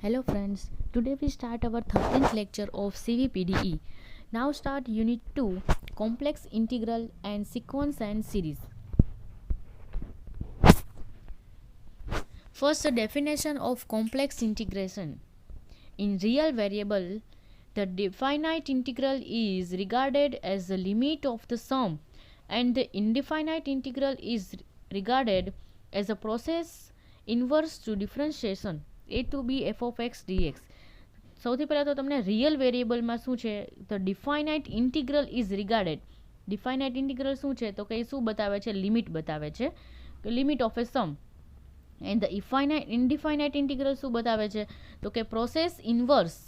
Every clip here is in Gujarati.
Hello friends, today we start our 13th lecture of CVPDE. Now start Unit 2, Complex Integral and Sequence and Series. First, the definition of complex integration. In real variable, the definite integral is regarded as the limit of the sum and the indefinite integral is regarded as a process inverse to differentiation a to b f of x dx. સૌથી પહેલાં તો તમને રિયલ વેરિયેબલમાં શું છે તો ડિફાઇનાઇટ ઇન્ટિગ્રલ ઇઝ રિગાર્ડેડ. ડિફાઇનાઇટ ઇન્ટિગ્રલ શું છે તો કે એ શું બતાવે છે લિમિટ બતાવે છે કે limit of a sum and the indefinite integral શું બતાવે છે તો કે પ્રોસેસ ઇન્વર્સ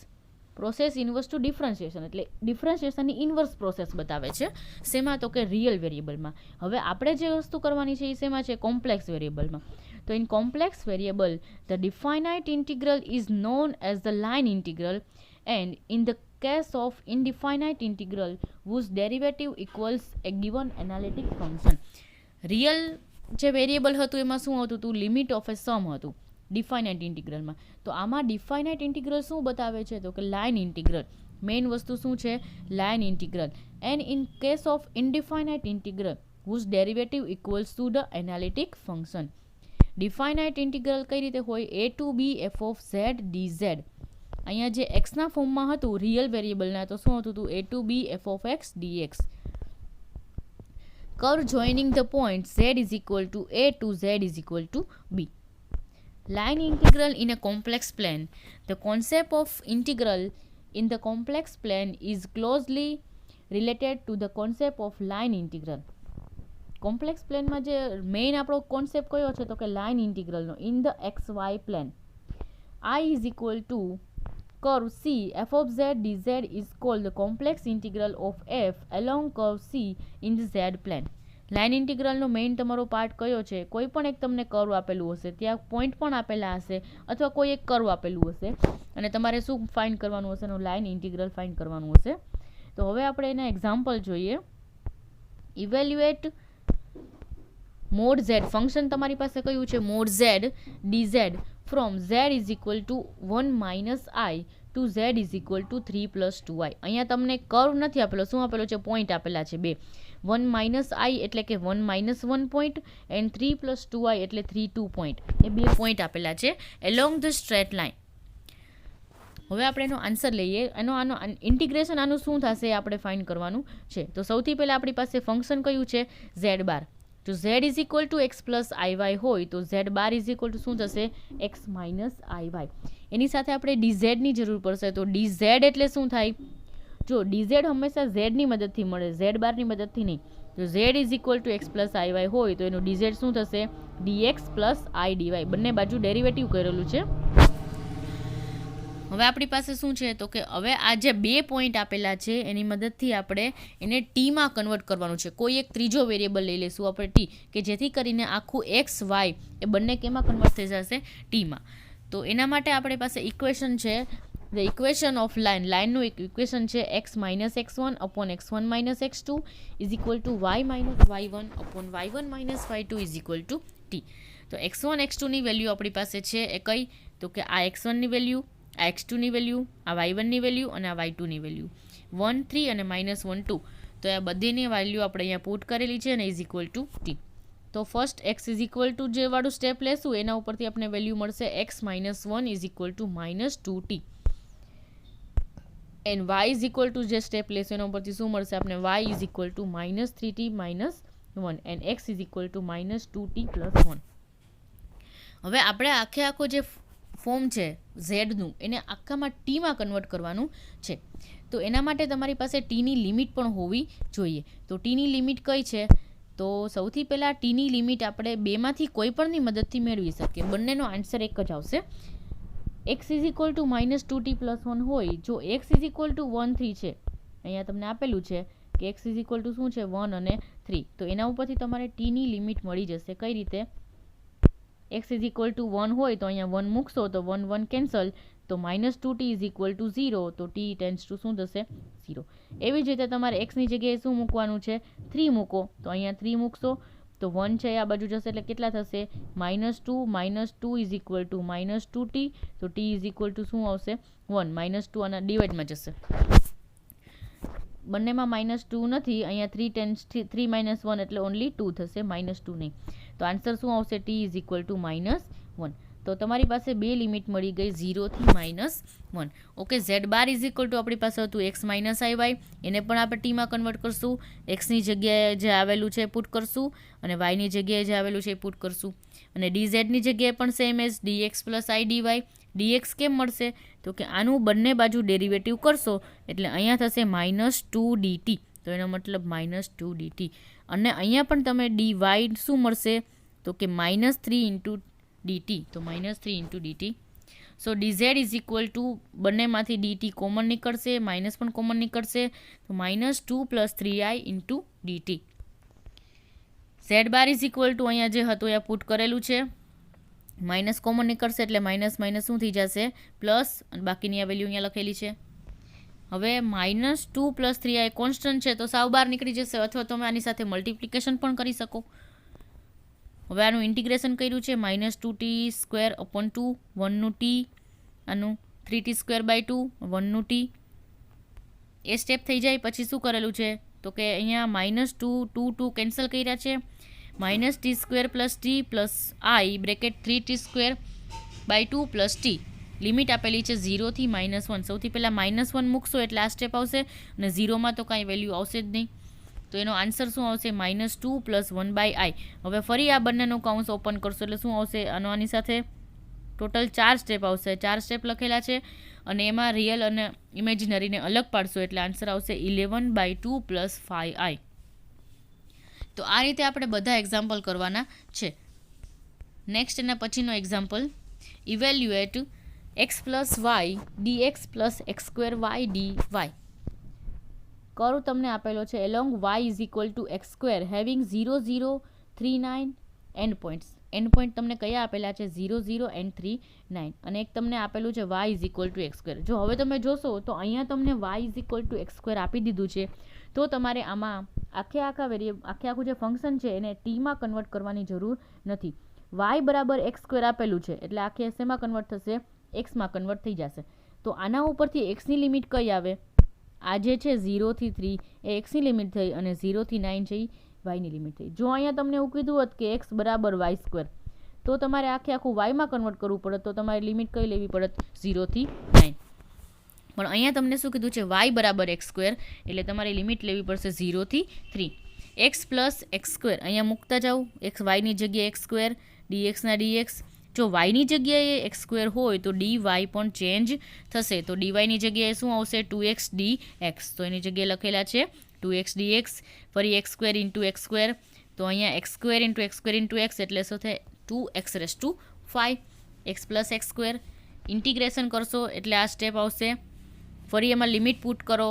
ટુ ડિફરન્શિએશન એટલે ડિફરન્શિએશનની ઇન્વર્સ પ્રોસેસ બતાવે છે શેમાં તો કે રિયલ વેરિયેબલમાં. હવે આપણે જે વસ્તુ કરવાની છે એ શેમાં છે કોમ્પ્લેક્સ વેરિયેબલમાં. તો in complex variable the definite integral is known as the line integral and in the case of indefinite integral whose derivative equals a given analytic function. Real જે વેરિયેબલ હતું એમાં શું હતું હતું લિમિટ ઓફ એ સમ હતું ડિફાઇનાઇટ ઇન્ટિગ્રલમાં. તો આમાં ડિફાઇનાઇટ ઇન્ટિગ્રલ શું બતાવે છે તો કે લાઇન ઇન્ટિગ્રલ. મેઇન વસ્તુ શું છે line integral. And in case of indefinite integral whose derivative equals to the analytic function. Definite integral કઈ રીતે હોય a to b f of z dz. અહીંયા જે એક્સના ફોર્મમાં હતું રિયલ વેરિયેબલના તો શું હતું હતું a to b f of x dx. Curve joining the point z is equal to a to z is equal to b. Line integral in a complex plane. The concept of integral in the complex plane is closely related to the concept of line integral. Complex પ્લેનમાં જે મેઇન આપણો કોન્સેપ્ટ કયો છે તો કે લાઇન ઇન્ટિગ્રલનો in the x y plane. I is equal to curve C f of z d z is called the complex integral of f along curve C in the z plane. Line ઇન્ટિગ્રલનો મેઇન તમારો પાર્ટ કયો છે કોઈ પણ એક તમને કર્વ આપેલું હશે ત્યાં પોઈન્ટ પણ આપેલા હશે અથવા કોઈ એક કર્વ આપેલું હશે અને તમારે શું ફાઇન્ડ કરવાનું હશે એનું લાઇન ઇન્ટિગ્રલ ફાઇન્ડ કરવાનું હશે. તો હવે આપણે એના એક્ઝામ્પલ જોઈએ. ઇવેલ્યુએટ મોડ ઝેડ ફંક્શન તમારી પાસે કયું છે mod Z d Z from Z is equal two 1 minus I to Z is equal two 3 plus 2i. અહીંયા તમને કર્વ નથી આપેલો શું આપેલો છે પોઈન્ટ આપેલા છે બે 1 માઇનસ આઈ એટલે કે 1 minus 1 point and 3 plus 2i એટલે 3 2 પોઈન્ટ એ બે પોઈન્ટ આપેલા છે એલોંગ ધ સ્ટ્રેટ લાઇન. હવે આપણે એનો આન્સર લઈએ આનો ઇન્ટિગ્રેશન આનું શું થશે એ આપણે ફાઇન્ડ કરવાનું છે. તો સૌથી પહેલાં આપણી પાસે ફંક્શન કયું છે ઝેડ બાર. જો z is equal to X plus I Y હોય તો z bar is equal to શું થશે એક્સ માઇનસ આઈ વાય. એની સાથે આપણે ડીઝેડની જરૂર પડશે તો ડીઝેડ એટલે શું થાય જો ડીઝેડ હંમેશા ઝેડની મદદથી મળે ઝેડ બારની મદદથી નહીં. જો z is equal to X plus I Y હોય તો એનું ડીઝેડ શું થશે ડીએક્સ પ્લસ આઈ ડીવાય. બંને બાજુ ડેરિવેટિવ કરેલું છે. હવે આપણી પાસે શું છે તો કે હવે આ જે બે પોઈન્ટ આપેલા છે એની મદદથી આપણે એને ટીમાં કન્વર્ટ કરવાનું છે. કોઈ એક ત્રીજો વેરિયેબલ લઈ લઈશું આપણે ટી કે જેથી કરીને આખું એક્સ વાય એ બંને કેમાં કન્વર્ટ થઈ જશે ટીમાં. તો એના માટે આપણી પાસે ઇક્વેશન છે ધ ઇક્વેશન ઓફ લાઇનનું એક ઇક્વેશન છે X minus x1 upon x1 minus x2 is equal to Y minus y1 upon y1 minus y2 is equal to T. તો x1 x2ની વેલ્યુ આપણી પાસે છે એ કઈ તો કે આ x1ની વેલ્યુ આ x2ની વેલ્યુ આ y1ની વેલ્યુ અને આ y2ની વેલ્યુ 1 3 અને -1 2. તો આ બધીની વેલ્યુ આપણે અહીંયા પુટ કરેલી છે અને ઇઝ ઇક્વલ ટુ ટી. તો first x is equal two જે વાળું સ્ટેપ લેશું એના ઉપરથી આપણે વેલ્યુ મળશે x minus 1 is equal two -2t and y is equal two જે સ્ટેપ લેશું એના ઉપરથી શું મળશે આપણે y is equal two -3t -1 and x is equal two -2t + 1. હવે આપણે આખો જે ફોર્મ છે ઝેડનું એને આખામાં ટીમાં કન્વર્ટ કરવાનું છે. તો એના માટે તમારી પાસે ટીની લિમિટ પણ હોવી જોઈએ. તો ટીની લિમિટ કઈ છે તો સૌથી પહેલાં ટીની લિમિટ આપણે બેમાંથી કોઈ પણની મદદથી મેળવી શકીએ. બંનેનો આન્સર એક જ આવશે. x is equal two -2t + 1 હોય જો x ઇઝ ઇક્વલ ટુ 1 3 છે અહીંયા તમને આપેલું છે કે x ઇઝ ઇક્વલ ટુ શું છે 1 અને 3 તો એના ઉપરથી તમારે ટીની લિમિટ મળી જશે. કઈ રીતે x ઇઝ ઇક્વલ ટુ 1 હોય તો અહીંયા 1 મૂકશો તો 1 1 કેન્સલ તો -2t ઇઝ ઇક્વલ ટુ 0 તો t ટેન્ડ્સ ટુ શું થશે 0. એવી જ રીતે તમારે xની જગ્યાએ શું મૂકવાનું છે 3 મૂકો તો અહીંયા 3 મૂકશો તો 1 છે આ બાજુ જશે એટલે કેટલા થશે -2 ઇઝ ઇક્વલ ટુ -2t. તો t ઇઝ ઇક્વલ ટુ શું આવશે 1. -2 આના ડિવાઇડમાં જશે. બંનેમાં -2 નથી, અહીંયા 3 - 1 એટલે ઓનલી 2 થશે, -2 નહીં. તો આન્સર શું આવશે t ઇઝ ઇક્વલ ટુ -1. તો તમારી પાસે બે લિમિટ મળી ગઈ 0 થી -1. Okay, z bar is equal two આપણી પાસે હતું x માઇનસ iy, એને પણ આપણે ટીમાં કન્વર્ટ કરશું. એક્સની જગ્યાએ જે આવેલું છે પુટ કરશું અને વાયની જગ્યાએ જે આવેલું છે એ પુટ કરશું. અને ડીઝેડની જગ્યાએ પણ same as dx plus i dy. dx કેમ મળશે તો કે આનું બંને બાજુ ડેરિવેટિવ કરશો એટલે અહીંયા થશે -2 dt. તો એનો મતલબ -2 dt. અને અહીંયા પણ તમે dy શું મળશે તો કે -3 ઇન્ટુ dt. તો -3 dt. So dz is equal two બંનેમાંથી dt કોમન નીકળશે, માઇનસ પણ કોમન નીકળશે. તો -2 + 3i into dt. z bar is equal two અહીંયા જે હતું એ પુટ કરેલું છે, માઇનસ કોમન નીકળશે એટલે માઇનસ માઇનસ શું થઈ જશે પ્લસ, અને બાકીની આ વેલ્યુ અહીંયા લખેલી છે. હવે -2 + 3i કોન્સ્ટન્ટ છે તો સાવ બહાર નીકળી જશે, અથવા તમે આની સાથે મલ્ટિપ્લિકેશન પણ કરી શકો. હવે આનું ઇન્ટિગ્રેશન કર્યું છે -2t² / 2 1 નું t, આનું 3t² / 2 1 નું t. એ સ્ટેપ થઈ જાય પછી શું કરેલું છે તો કે અહીંયા -2 કેન્સલ કર્યા છે, -t² + t + i bracket 3t² / 2 + t. Limit આપેલી છે 0 થી -1. સૌથી પહેલાં -1 મૂકશો એટલે આ સ્ટેપ આવશે, અને 0માં તો કાંઈ વેલ્યુ આવશે જ નહીં. તો એનો આન્સર શું આવશે -2 + 1/i. હવે ફરી આ બંનેનું કાઉન્સ ઓપન કરશો એટલે શું આવશે આની સાથે ટોટલ 4 સ્ટેપ આવશે. 4 સ્ટેપ લખેલા છે અને એમાં રિયલ અને ઇમેજિનરીને અલગ પાડશો એટલે આન્સર આવશે 11/2 + 5i. તો આ રીતે આપણે બધા એક્ઝામ્પલ કરવાના છે. નેક્સ્ટ એના પછીનો example, evaluate x + y dx + x² y dy. Curve તમને આપેલો છે along y is equal two x², having 0 0 3 9 and points. End point તમને કયા આપેલા છે 0 0 and 3 9, અને એક તમને આપેલું છે y is equal two x². જો હવે તમે જોશો તો અહીંયા તમને y is equal two x² આપી દીધું છે, તો તમારે આમાં આખું જે ફંક્શન છે એને ટીમાં કન્વર્ટ કરવાની જરૂર નથી. y બરાબર x² આપેલું છે એટલે આખી શેમાં કન્વર્ટ થશે એક્સમાં કન્વર્ટ થઈ જશે. તો આના ઉપરથી એક્સની લિમિટ કઈ આવે, આ જે છે 0 થી 3 એ એક્સની લિમિટ થઈ, અને 0 થી 9 છે એ વાયની લિમિટ થઈ. જો અહીંયા તમને એવું કીધું હોત કે x બરાબર y², તો તમારે આખું વાયમાં કન્વર્ટ કરવું પડત, તો તમારે લિમિટ કઈ લેવી પડત 0 થી 9. પણ અહીંયા તમને શું કીધું છે y બરાબર x², એટલે તમારે લિમિટ લેવી પડશે 0 થી 3. x + x², અહીંયા મૂકતા જાઓ, x yની જગ્યાએ x², dx ના dx. જો yની જગ્યાએ x² હોય તો dy પણ ચેન્જ થશે, તો dyની જગ્યાએ શું આવશે 2x dx. તો એની જગ્યાએ લખેલા છે 2x dx. ફરી x² × x², તો અહીંયા x² × x² × x એટલે શું થાય 2x⁵ x + x². ઇન્ટિગ્રેશન કરશો એટલે આ સ્ટેપ આવશે. ફરી એમાં લિમિટ પુટ કરો,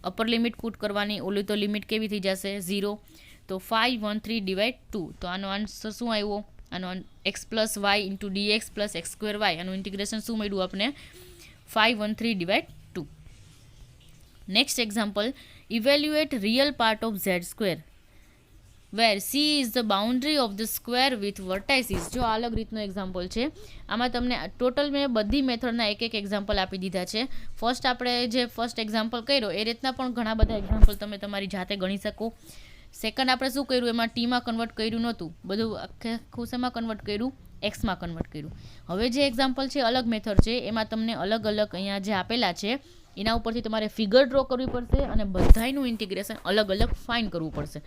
અપર લિમિટ પુટ કરવાની, ઓલી તો લિમિટ કેવી થઈ જશે 0. તો 513/2. તો આનો આન્સર શું આવ્યો, આનો x + y × dx + x² y, આનું ઇન્ટિગ્રેશન શું મળ્યું આપણે 513/2. Next example, evaluate real part of z² where c is the boundary of the square with vertices. જો અલગ રીતનો એક્ઝામ્પલ છે, આમાં તમને ટોટલ મેં બધી મેથડના એક એક્ઝામ્પલ આપી દીધા છે. આપણે જે ફર્સ્ટ એક્ઝામ્પલ કર્યો એ રીતના પણ ઘણા બધા એક્ઝામ્પલ તમે તમારી જાતે ગણી શકો. સેકન્ડ આપણે શું કર્યું, એમાં ટીમાં કન્વર્ટ કર્યું નહોતું, બધું આખું શેમાં કન્વર્ટ કર્યું એક્સમાં કન્વર્ટ કર્યું. હવે જે એક્ઝામ્પલ છે અલગ મેથડ છે, એમાં તમને અલગ અલગ અહીંયા જે આપેલા છે એના ઉપરથી તમારે ફિગર ડ્રો કરવી પડશે અને બધાયનું ઇન્ટિગ્રેશન અલગ અલગ ફાઇન કરવું પડશે.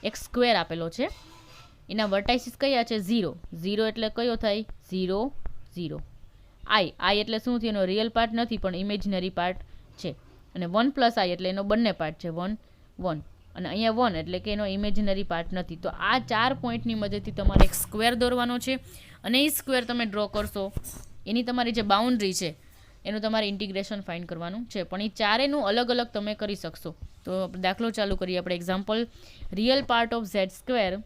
એક સ્ક્વેર આપેલો છે, એના વર્ટાઇસીસ કયા છે 0 0 એટલે કયો થાય 0 0. i એટલે શું થયું, એનો રિયલ પાર્ટ નથી પણ ઇમેજિનરી પાર્ટ છે. અને 1 + i એટલે એનો બંને પાર્ટ છે 1 1, અને અહીંયા 1 એટલે કે એનો ઇમેજિનરી પાર્ટ નથી. તો આ 4 પોઈન્ટની મદદથી તમારે એક સ્ક્વેર દોરવાનો છે, અને એ સ્ક્વેર તમે ડ્રો કરશો એની તમારી જે બાઉન્ડ્રી છે એનું તમારે ઇન્ટિગ્રેશન ફાઇન્ડ કરવાનું છે. પણ એ ચારેનું અલગ અલગ તમે કરી શકશો. તો દાખલો ચાલુ કરીએ આપણે. Example, real part of z².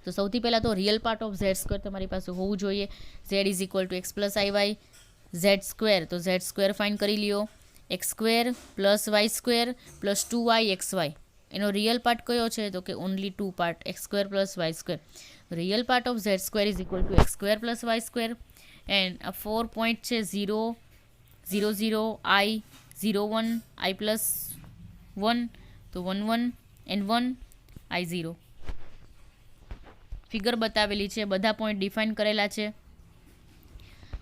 તો સૌથી પહેલાં તો રિયલ પાર્ટ ઓફ z² તમારી પાસે હોવું જોઈએ. z is equal two x + iy z², તો z² ફાઇન્ડ કરી લ્યો. x² + y² + 2y xy, એનો રિયલ પાર્ટ કયો છે તો કે only 2 part x² + y². Real part of z² = x² + y². And આ 4 પોઈન્ટ છે 0, 0, 0, I, 0, 1, I + 1, તો 1, 1 and 1, I 0. ફિગર બતાવેલી છે, બધા પોઈન્ટ ડિફાઇન કરેલા છે.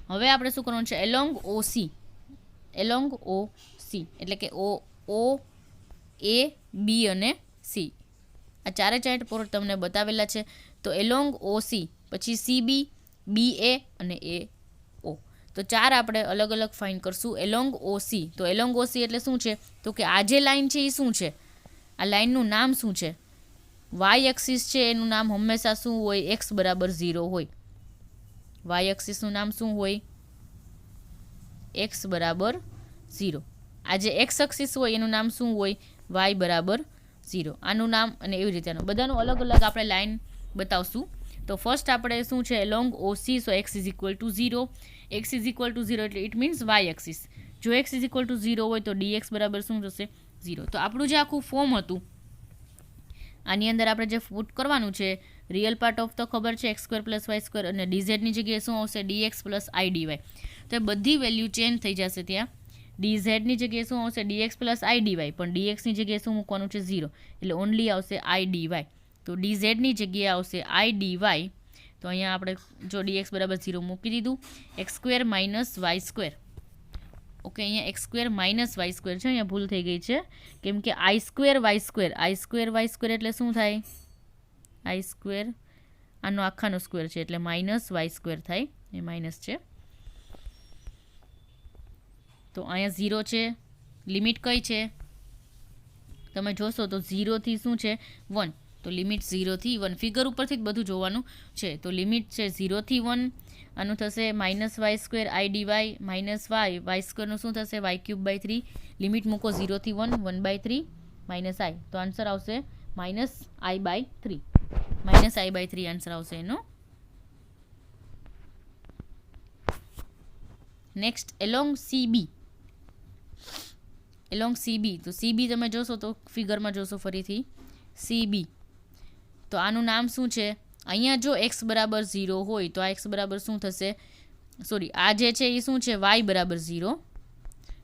હવે આપણે શું કરવાનું છે, એલોંગ OC એટલે કે O, A, B અને C આ ચારે ચાર પોઈન્ટ તમને બતાવેલા છે. તો એલોંગ OC પછી CB, BA અને AO, તો ચાર આપણે અલગ અલગ ફાઇન કરશું. એલોંગ OC, તો એલોંગ OC એટલે શું છે તો કે આ જે લાઇન છે એ શું છે, આ લાઇનનું નામ શું છે, વાય એક્સિસ છે એનું નામ હંમેશા શું હોય, x = 0 હોય. વાય એક્સિસનું નામ શું હોય, x = 0. આ જે એક્સ એક્સિસ હોય એનું નામ શું હોય, y = 0. આનું નામ અને એવી રીતે બધાનું અલગ અલગ આપણે લાઇન બતાવશું. તો ફર્સ્ટ આપણે શું છે, એલોંગ OC, સો x = 0. x = 0 એટલે ઇટ મીન્સ વાય એક્સિસ. જો x = 0 હોય તો dx બરાબર શું થશે, 0. તો આપણું જે આખું ફોર્મ હતું આની અંદર આપણે જે પુટ કરવાનું છે, રિયલ પાર્ટ ઓફ તો ખબર છે x² + y² અને dz ની જગ્યાએ શું આવશે, dx + I dy. તો એ બધી વેલ્યુ ચેન્જ થઈ જશે. ત્યાં dz ની જગ્યાએ શું આવશે, dx + I dy, પણ dxની જગ્યાએ શું મૂકવાનું છે, 0, એટલે ઓનલી આવશે I dy. તો dz ની જગ્યાએ આવશે I dy. તો અહીંયા આપણે જો dx = 0 મૂકી દીધું. x² - y², ઓકે, અહીંયા x² - y² છે, અહીંયા ભૂલ થઈ ગઈ છે કેમ કે I² y² એટલે શું થાય, I², આનો આખાનો સ્ક્વેર છે એટલે -y² થાય, એ માઇનસ છે. તો અહીંયા 0 છે, લિમિટ કઈ છે તમે જોશો તો 0 થી શું છે, 1, તો લિમિટ 0 થી 1, ફિગર ઉપરથી જ બધું જોવાનું છે. તો લિમિટ છે 0 થી 1, આનું થશે -y² I dy, -y² નું શું થશે, y³ / 3, લિમિટ મૂકો 0 થી 1, 1/3 -i, તો આન્સર આવશે -i/3, -i/3 આન્સર આવશે એનો. નેક્સ્ટ એલોંગ CB, તો CB તમે જોશો તો ફિગરમાં જોશો ફરીથી CB, તો આનું નામ શું છે, અહીંયા જો x = 0 હોય તો આ x બરાબર શું થશે, સોરી આ જે છે એ શું છે, y = 0,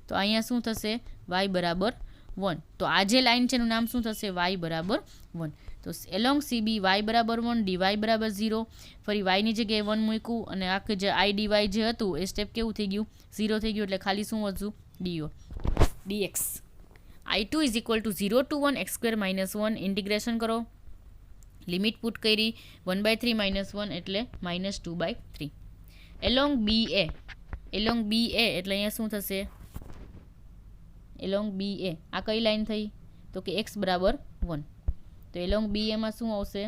તો અહીંયા શું થશે, y = 1. તો આ જે લાઇન છે એનું નામ શું થશે, y = 1. તો એલોંગ CB y = 1, dy = 0, ફરી y ની જગ્યાએ 1 મૂક્યું અને આખું જે I dy જે હતું એ સ્ટેપ કેવું થઈ ગયું, 0 થઈ ગયું, એટલે ખાલી શું વધ્યું, dx. I2 = 0 to 1 x² - 1, integration કરો, લિમિટ પુટ કરી 1/3 - 1 એટલે -2/3. એલોંગ BA, એટલે અહીંયા શું થશે, એલોંગ BA આ કઈ લાઈન થઈ તો કે x = 1, તો એલોંગ BA માં શું આવશે,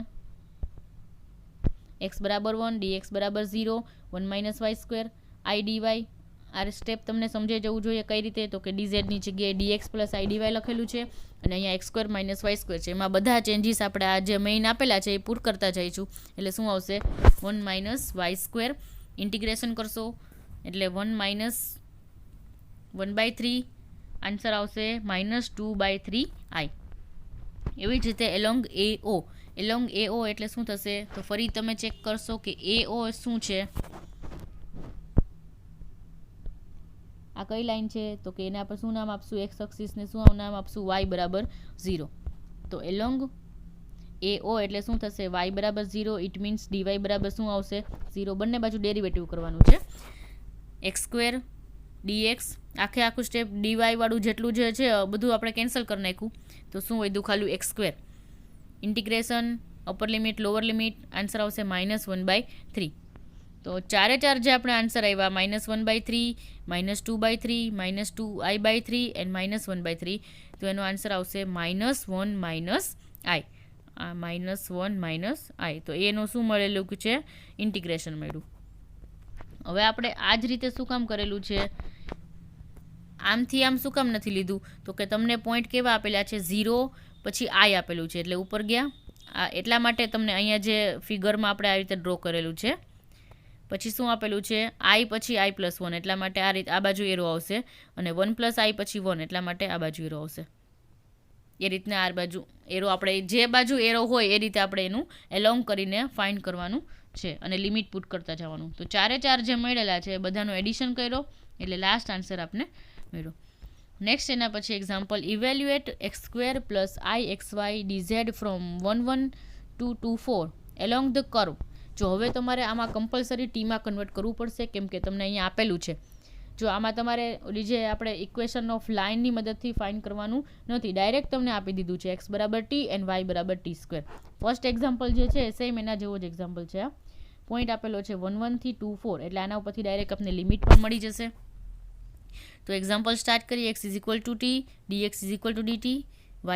x = 1, dx = 0, 1 - y² I dy. આ સ્ટેપ તમને સમજાઈ જવું જોઈએ કઈ રીતે, તો કે dz ની જગ્યાએ dx + I dy લખેલું છે અને અહીંયા x² - y² છે. એમાં બધા ચેન્જીસ આપણે આ જે મેઇન આપેલા છે એ પુટ કરતા જઈશું, એટલે શું આવશે, 1 - y², ઇન્ટિગ્રેશન કરશો એટલે 1 - 1/3, આન્સર આવશે -2/3i. એવી જ રીતે એલોંગ AO, એટલે શું થશે, તો ફરી તમે ચેક કરશો કે AO શું છે, આ કઈ લાઈન છે તો કે એને આપણે શું નામ આપશું, x એક્સિસને શું નામ આપશું, y = 0. તો એલોંગ AO એટલે શું થશે, y = 0, ઇટ મીન્સ dy બરાબર શું આવશે, 0. બંને બાજુ ડેરિવેટિવ કરવાનું છે, x² dx, આખું સ્ટેપ dy વાળું જેટલું જે છે બધું આપણે કેન્સલ કરી નાખ્યું, તો શું વધ્યું, ખાલી x², integration, upper limit lower limit, answer આવશે -1/3. તો ચારે ચાર જે આપણે આન્સર આવ્યા -1/3, -2/3, -2i/3 એન્ડ -1/3, તો એનો આન્સર આવશે -1 - i. -1 - i, તો એનું શું મળેલું છે, ઇન્ટિગ્રેશન મળ્યું. હવે આપણે આ જ રીતે શું કામ કરેલું છે, આમથી આમ શું કામ નથી લીધું, તો કે તમને પોઈન્ટ કેવા આપેલા છે, 0 પછી i આપેલું છે એટલે ઉપર ગયા, એટલા માટે તમને અહીંયા જે ફિગરમાં આપણે આ રીતે ડ્રો કરેલું છે. પછી શું આપેલું છે, i પછી i + 1, એટલા માટે આ બાજુ એરો આવશે, અને 1 + i પછી 1, એટલા માટે આ બાજુ એરો આવશે. એ રીતના આ બાજુ એરો આપણે જે બાજુ એરો હોય એ રીતે આપણે એનું એલોંગ કરીને ફાઇન્ડ કરવાનું છે અને લિમિટ પુટ કરતા જવાનું. તો 4 જે મળેલા છે એ બધાનું એડિશન કર્યો એટલે લાસ્ટ આન્સર આપણે મળ્યો. નેક્સ્ટ એના પછી example, evaluate x² plus ixy dz from 1 1 to 2 4 along the curve. જો હવે તમારે આમાં કમ્પલસરી ટીમાં કન્વર્ટ કરવું પડશે કેમ કે તમને અહીંયા આપેલું છે. જો આમાં તમારે ઓલી જે આપણે ઇક્વેશન ઓફ લાઇનની મદદથી ફાઇન્ડ કરવાનું નથી, ડાયરેક્ટ તમને આપી દીધું છે x બરાબર t એન્ડ y બરાબર t². ફર્સ્ટ એક્ઝામ્પલ જે છે સેમ એના જેવો જ એક્ઝામ્પલ છે. આ પોઈન્ટ આપેલો છે 1 1 થી 2 4 એટલે આના ઉપરથી ડાયરેક્ટ આપણે લિમિટ પણ મળી જશે. તો એક્ઝામ્પલ સ્ટાર્ટ કરીએ. x is equal two t, dx is equal two dt,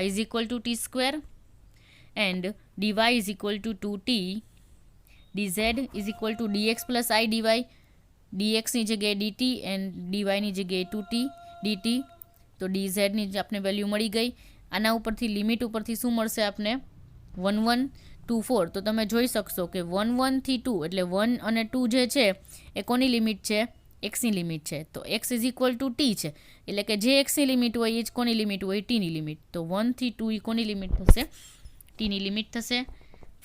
y is equal two t² and dy is equal two 2t, dz is equal two dx plus i dy, dxની જગ્યાએ dt એન્ડ dyની જગ્યાએ 2t dt. તો dzની આપણે વેલ્યુ મળી ગઈ. આના ઉપરથી લિમિટ ઉપરથી શું મળશે આપણે 1 1 2 4. તો તમે જોઈ શકશો કે 1 1 થી 2 એટલે 1 અને 2 જે છે એ કોની લિમિટ છે? એક્સની લિમિટ છે. તો x is equal two t છે એટલે કે જે એક્સની લિમિટ હોય એ જ કોની લિમિટ હોય? ટીની લિમિટ. તો 1 થી 2 એ કોની લિમિટ થશે? ટીની લિમિટ થશે.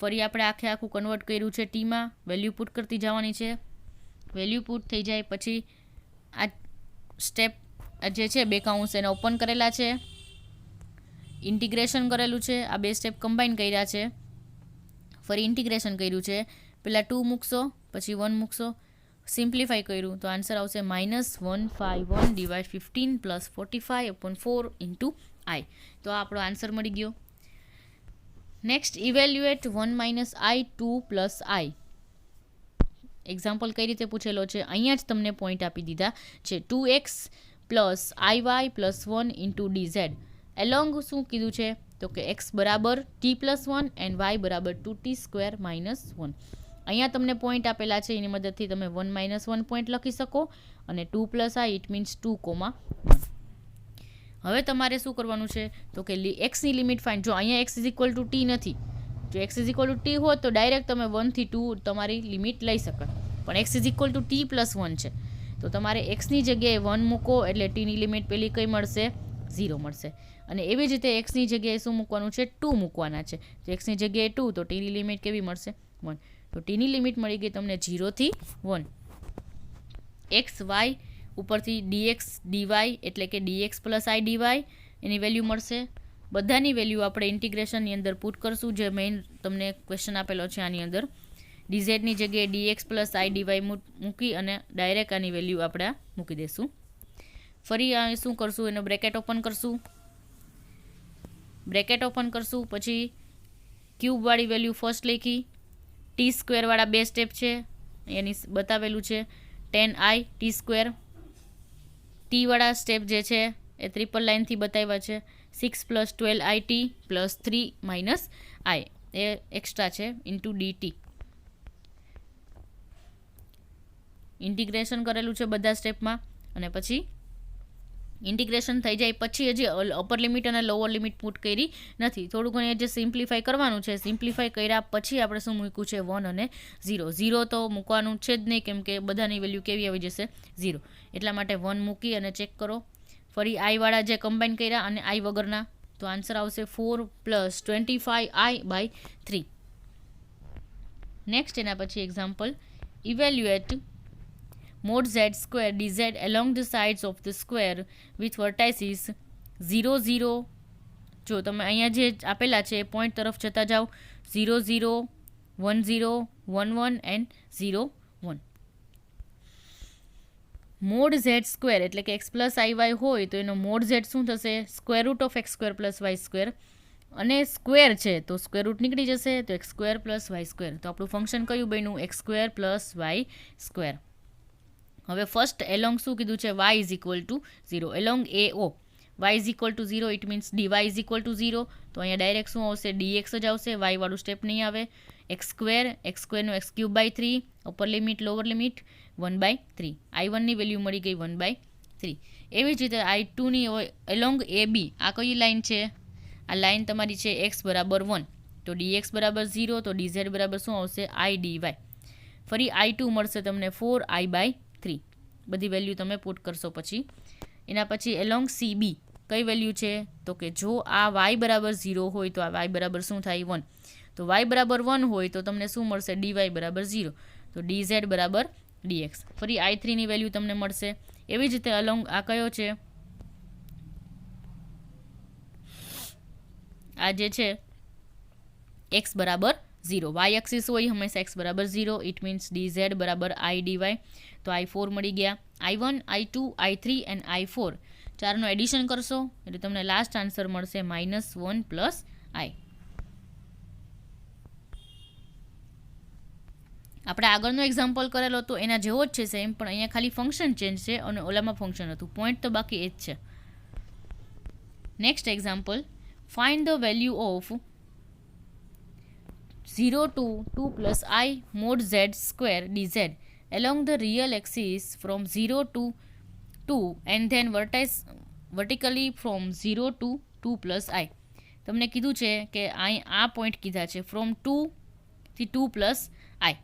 ફરી આપણે આખું કન્વર્ટ કર્યું છે ટીમાં, વેલ્યુ પુટ કરતી જવાની છે. વેલ્યુ પુટ થઈ જાય પછી આ સ્ટેપ જે છે બે કાઉન્સ એને ઓપન કરેલા છે, ઇન્ટિગ્રેશન કરેલું છે, આ બે સ્ટેપ કમ્બાઈન કર્યા છે, ફરી ઇન્ટિગ્રેશન કર્યું છે. પહેલાં 2 મૂકશો પછી 1 મૂકશો, સિમ્પ્લિફાઈ કર્યું તો આન્સર આવશે -151 ડિવાઇડ 15 પ્લસ 45/4 ઇન્ટુ i. તો આ આપણો આન્સર મળી ગયો. Next, evaluate 1 - i2 plus i. Example કઈ રીતે પૂછેલો છે? અહીંયા જ તમને પોઈન્ટ આપી દીધા છે 2x plus iy plus 1 into dz. Along શું કીધું છે? તો કે x બરાબર t પ્લસ 1 એન્ડ y બરાબર 2t² માઇનસ 1. અહીંયા તમને પોઈન્ટ આપેલા છે, એની મદદથી તમે 1 - 1 પોઈન્ટ લખી શકો અને 2 પ્લસ i ઇટ મીન્સ 2, 1. હવે તમારે શું કરવાનું છે? તો કે એક્સની લિમિટ ફાઇન્ડ. જો અહીંયા x is equal two t નથી, જો x is equal two t હોત તો ડાયરેક્ટ તમે 1 થી 2 તમારી લિમિટ લઈ શકો, પણ x is equal two t plus 1 છે તો તમારે xની જગ્યાએ 1 મૂકો એટલે tની લિમિટ પેલી કઈ મળશે? 0 મળશે. અને એવી જ રીતે xની જગ્યાએ શું મૂકવાનું છે? 2 મૂકવાના છે. તો xની જગ્યાએ 2 તો tની લિમિટ કેવી મળશે? 1. તો tની લિમિટ મળી ગઈ તમને 0 થી 1. x y ઉપરથી dx dy એટલે કે dx plus i dy any value મળશે. બધાની વેલ્યુ આપણે ઇન્ટિગ્રેશનની અંદર પુટ કરશું, જે મેઇન તમને ક્વેશ્ચન આપેલો છે આની અંદર. dz ની જગ્યાએ dx પ્લસ i dy મૂકી અને ડાયરેક્ટ આની વેલ્યુ આપણે મૂકી દઈશું. ફરી આ શું કરશું? એનો બ્રેકેટ ઓપન કરશું, પછી ક્યુબવાળી વેલ્યુ ફર્સ્ટ લખી, t² વાળા બે સ્ટેપ છે એની બતાવેલું છે 10i t². t વાળા સ્ટેપ જે છે એ ટ્રિપલ લાઇનથી બતાવ્યા છે 6 plus 12it plus 3 minus i A extra છે ઇન્ટુ dt. ઇન્ટિગ્રેશન કરેલું છે બધા સ્ટેપમાં અને પછી ઇન્ટિગ્રેશન થઈ જાય પછી હજી અપર લિમિટ અને લોઅર લિમિટ પુટ કરી નથી, થોડું ઘણું જે સિમ્પ્લિફાઈ કરવાનું છે. સિમ્પ્લિફાઈ કર્યા પછી આપણે શું મૂક્યું છે? 1 અને 0. 0 તો મૂકવાનું છે જ નહીં કેમ કે બધાની વેલ્યુ કેવી આવી જશે? 0. એટલા માટે 1 મૂકી અને ચેક કરો. ફરી i વાળા જે કમ્બાઈન કર્યા અને i વગરના, તો આન્સર આવશે 4 પ્લસ 25i/3. નેક્સ્ટ એના પછી example, evaluate mod z² dz along the sides of the square with vertices 0 0. જો તમે અહીંયા જે આપેલા છે એ પોઈન્ટ તરફ જતા જાઓ 0 0 1 0 1 1 એન્ડ 0 1. મોડ z² એટલે કે x પ્લસ iy હોય તો એનો મોડ z શું થશે? √ ઓફ x² પ્લસ y². અને સ્ક્વેર છે તો સ્ક્વેર રૂટ નીકળી જશે તો x² પ્લસ y². તો આપણું ફંક્શન કયું બન્યું? x² plus y². હવે ફર્સ્ટ એલોંગ શું કીધું છે? y is equal two 0. Along AO y is equal two 0 it means dy is equal two 0. તો અહીંયા ડાયરેક્ટ શું આવશે? dx જ આવશે, y વાળું સ્ટેપ નહીં આવે. x² નું x³ / 3 upper limit lower limit 1/3. i1 ની વેલ્યુ મળી ગઈ 1/3. એવી જ રીતે i2ની એલોંગ AB આ કઈ લાઈન છે? આ લાઈન તમારી છે x બરાબર 1 તો dx બરાબર 0 તો dz બરાબર શું આવશે? i dy. ફરી i2 મળશે તમને 4i/3. બધી વેલ્યુ તમે પુટ કરશો પછી. એના પછી એલોંગ CB કઈ વેલ્યુ છે તો કે જો આ y બરાબર 0 હોય તો આ y બરાબર શું થાય 1. તો y બરાબર 1 હોય તો તમને શું મળશે dy બરાબર 0. તો dz બરાબર dx. ફરી i3 ની વેલ્યુ તમને મળશે. એવી જ રીતે અલોંગ આ કયો છે, આ જે છે x બરાબર 0. y એક્સિસ હોય હંમેશા x બરાબર 0. ઇટ મીન્સ dz બરાબર i dy. તો i4 મળી ગયા. i1, i2, i3 and i4 ચારનું addition કરશો એટલે તમને લાસ્ટ આન્સર મળશે -1 પ્લસ i. આપણે આગળનો એક્ઝામ્પલ કરેલો તો એના જેવો જ છે સેમ, પણ અહીંયા ખાલી ફંક્શન ચેન્જ છે અને ઓલામાં ફંક્શન હતું. પોઈન્ટ તો બાકી એ જ છે. Next example, find the value of 0 to 2 plus I mod z square dz along the real axis from 0 to 2 and then vertically from 0 to 2 plus I. તમને કીધું છે કે આ પોઈન્ટ કીધા છે ફ્રોમ 2 થી 2 પ્લસ I.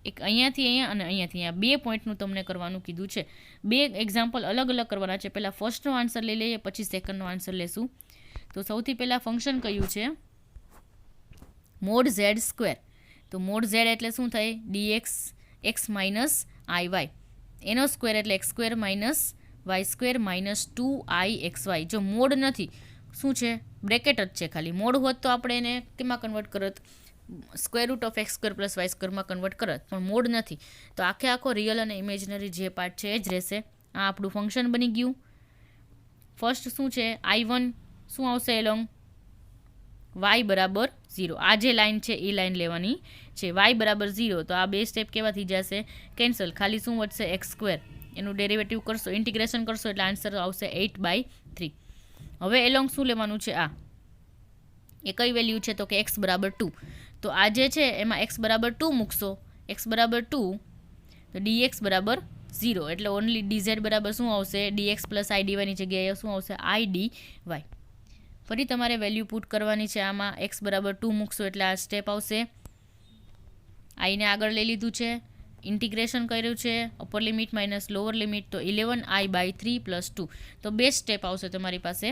એક અહીંયાથી અહીંયા અને અહીંયાથી અહીંયા બે પોઈન્ટનું તમને કરવાનું કીધું છે. બે એક્ઝામ્પલ અલગ અલગ કરવાના છે. પહેલાં ફર્સ્ટનો આન્સર લઈ લઈએ, પછી સેકન્ડનો આન્સર લેશું. તો સૌથી પહેલાં ફંક્શન કયું છે મોડ ઝેડ સ્ક્વેર. તો મોડ ઝેડ એટલે શું થાય dx x માઇનસ iy. એનો સ્ક્વેર એટલે x square minus Y square minus 2ixy. જો મોડ નથી, શું છે બ્રેકેટ જ છે ખાલી. મોડ હોત તો આપણે એને કેમાં કન્વર્ટ કરત, square root of x square plus y સ્ક્વેરમાં કન્વર્ટ કરત, પણ મોડ નથી. તો આખો રિયલ અને ઇમેજનરી જે પાર્ટ છે એ જ રહેશે. આ આપણું ફંક્શન બની ગયું. ફર્સ્ટ શું છે i1 શું આવશે એલોંગ y બરાબર 0. આ જે લાઇન છે એ લાઇન લેવાની છે. y બરાબર 0 તો આ બે સ્ટેપ કેવા થઈ જશે કેન્સલ. ખાલી શું વધશે એક્સ સ્ક્વેર. એનું ડેરિવેટિવ કરશો, ઇન્ટિગ્રેશન કરશો એટલે આન્સર આવશે 8/3. હવે એલોંગ શું લેવાનું છે, આ એ કઈ વેલ્યુ છે તો કે x બરાબર 2. તો આ જે છે એમાં x બરાબર 2 મૂકશો. x બરાબર 2 તો dx બરાબર 0 એટલે ઓનલી dz બરાબર શું આવશે dx પ્લસ i dy ની જગ્યાએ શું આવશે i dy. ફરી તમારે વેલ્યુ પુટ કરવાની છે આમાં. x બરાબર 2 મૂકશો એટલે આ સ્ટેપ આવશે. આઈને આગળ લઈ લીધું છે, ઇન્ટિગ્રેશન કર્યું છે, upper limit minus lower limit, તો 11i/3 પ્લસ 2. તો બે સ્ટેપ આવશે તમારી પાસે.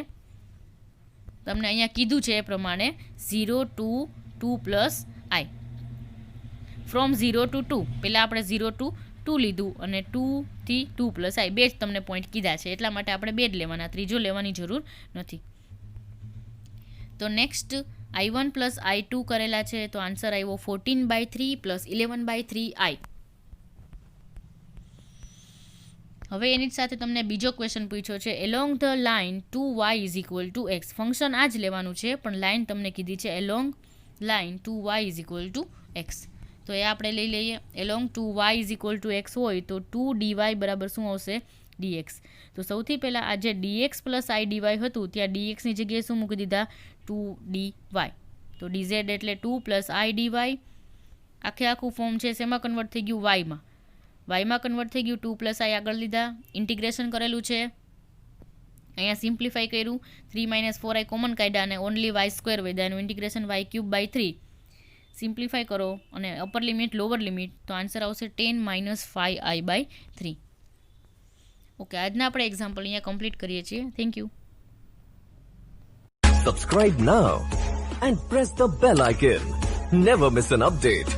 તમને અહીંયા કીધું છે એ પ્રમાણે 0 to 2 plus i. From 0 to 2 પહેલાં આપણે 0 to 2 લીધું અને 2 થી 2 પ્લસ i બે જ તમને પોઈન્ટ કીધા છે, એટલા માટે આપણે બે જ લેવાના, ત્રીજો લેવાની જરૂર નથી. તો નેક્સ્ટ i1 પ્લસ i2 કરેલા છે તો આન્સર આવ્યો 14/3 પ્લસ 11/3i. હવે એની સાથે તમને બીજો ક્વેશ્ચન પૂછ્યો છે along the line 2y is equal to x. Function આ જ લેવાનું છે પણ લાઇન તમને કીધી છે along line 2y is equal to x. તો એ આપણે લઈ લઈએ. Along 2y is equal to x હોય તો 2dy બરાબર શું આવશે dx. તો સૌથી પહેલાં આ જે dx પ્લસ i dy હતું ત્યાં dxની જગ્યાએ શું મૂકી દીધા 2dy. તો dz એટલે 2 પ્લસ i dy. આખું ફોર્મ છે શેમાં કન્વર્ટ થઈ ગયું yમાં. yમાં કન્વર્ટ થઈ ગયું 2 પ્લસ i આગળ લીધા, ઇન્ટિગ્રેશન કરેલું છે, અહીંયા સિમ્પ્લિફાઈ કર્યું, 3 - 4i કોમન કાઢ્યા અને ઓનલી y સ્ક્વેર વધ્યા. એનું ઇન્ટિગ્રેશન y³/3 સિમ્પ્લિફાઈ કરો અને અપર લિમિટ લોઅર લિમિટ, તો આન્સર આવશે 10 - 5i/3. ઓકે, આજના આપણે એક્ઝામ્પલ અહીંયા કમ્પ્લીટ કરીએ છીએ. Thank you. Subscribe now and press the bell icon. Never miss an update.